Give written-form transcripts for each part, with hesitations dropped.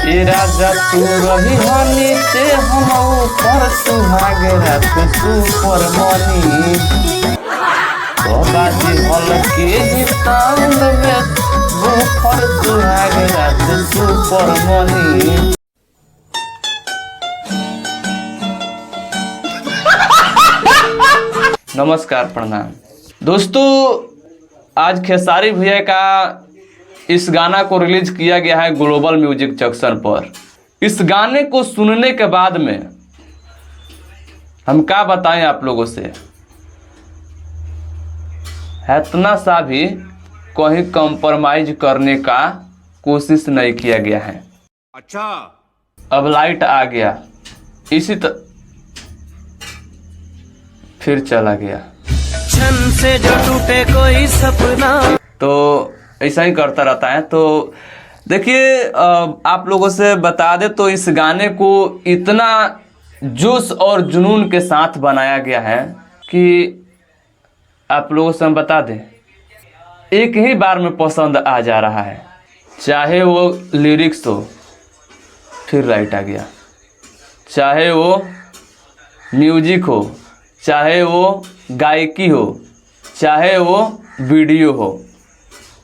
ए राजा तू रही हनी ते हम ऊपर सुहाग रात सुपर मनी बाजी हल के हितांद में ऊपर सुहाग रात सुपर मनी। नमस्कार प्रणाम दोस्तों, आज खेसारी भैया का इस गाना को रिलीज किया गया है ग्लोबल म्यूजिक जंक्शन पर। इस गाने को सुनने के बाद में हम क्या बताएं आप लोगों से, इतना सा भी कहीं कंप्रोमाइज करने का कोशिश नहीं किया गया है। अच्छा, अब लाइट आ गया, इसी फिर चला गया। क्षण से जो टूटे कोई सपना, तो ऐसा ही करता रहता है। तो देखिए, आप लोगों से बता दे तो इस गाने को इतना जोश और जुनून के साथ बनाया गया है कि आप लोगों से हम बता दें, एक ही बार में पसंद आ जा रहा है। चाहे वो लिरिक्स हो, फिर लाइट आ गया, चाहे वो म्यूजिक हो, चाहे वो गायकी हो, चाहे वो वीडियो हो,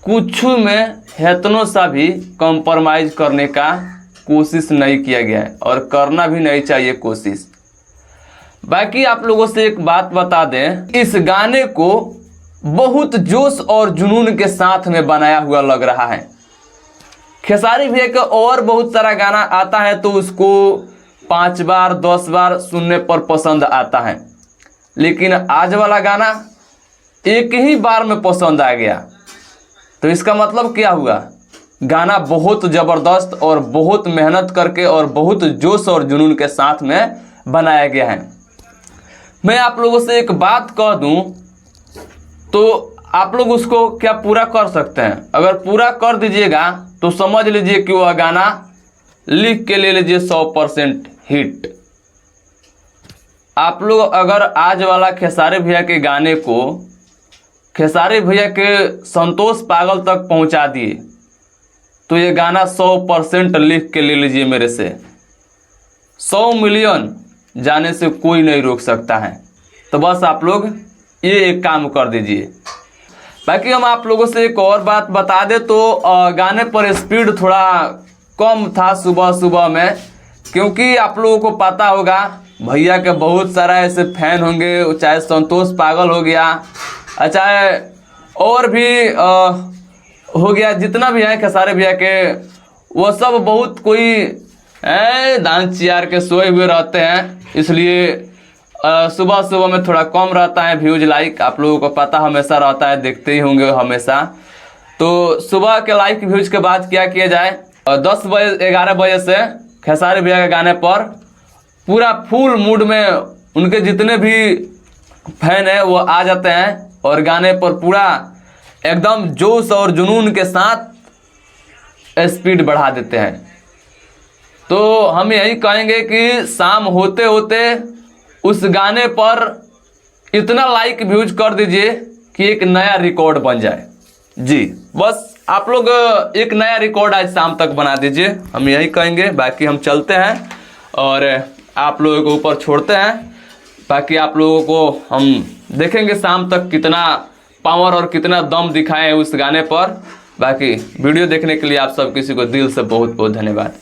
कुछ में हेतनों सा भी कंप्रोमाइज करने का कोशिश नहीं किया गया है और करना भी नहीं चाहिए कोशिश। बाकी आप लोगों से एक बात बता दें, इस गाने को बहुत जोश और जुनून के साथ में बनाया हुआ लग रहा है। खेसारी भैया का और बहुत सारा गाना आता है तो उसको 5 बार 10 बार सुनने पर पसंद आता है, लेकिन आज वाला गाना एक ही बार में पसंद आ गया। तो इसका मतलब क्या हुआ, गाना बहुत ज़बरदस्त और बहुत मेहनत करके और बहुत जोश और जुनून के साथ में बनाया गया है। मैं आप लोगों से एक बात कह दूं तो आप लोग उसको क्या पूरा कर सकते हैं? अगर पूरा कर दीजिएगा तो समझ लीजिए कि वह गाना लिख के ले लीजिए 100% हिट। आप लोग अगर आज वाला खेसारी भैया के गाने को खेसारी भैया के संतोष पागल तक पहुंचा दिए तो ये गाना 100% लिख के ले लीजिए मेरे से। 100 मिलियन जाने से कोई नहीं रोक सकता है। तो बस आप लोग ये एक काम कर दीजिए। बाकी हम आप लोगों से एक और बात बता दें तो गाने पर स्पीड थोड़ा कम था सुबह सुबह में, क्योंकि आप लोगों को पता होगा भैया के बहुत सारा ऐसे फैन होंगे, चाहे संतोष पागल हो गया, चाहे और भी हो गया, जितना भी है खेसारी भैया के, वो सब बहुत कोई डांस चियार के सोए हुए रहते हैं। इसलिए सुबह सुबह में थोड़ा कम रहता है व्यूज लाइक, आप लोगों को पता हमेशा रहता है, देखते ही होंगे हमेशा। तो सुबह के लाइक व्यूज के बाद क्या किया जाए, 10 बजे 11 बजे से खेसारी भैया के गाने पर पूरा फुल मूड में उनके जितने भी फैन है वो आ जाते हैं और गाने पर पूरा एकदम जोश और जुनून के साथ स्पीड बढ़ा देते हैं। तो हम यही कहेंगे कि शाम होते होते उस गाने पर इतना लाइक व्यूज कर दीजिए कि एक नया रिकॉर्ड बन जाए। जी बस आप लोग एक नया रिकॉर्ड आज शाम तक बना दीजिए, हम यही कहेंगे। बाकी हम चलते हैं और आप लोगों को ऊपर छोड़ते हैं। बाकी आप लोगों को हम देखेंगे शाम तक कितना पावर और कितना दम दिखाएं उस गाने पर। बाकी वीडियो देखने के लिए आप सब किसी को दिल से बहुत बहुत धन्यवाद।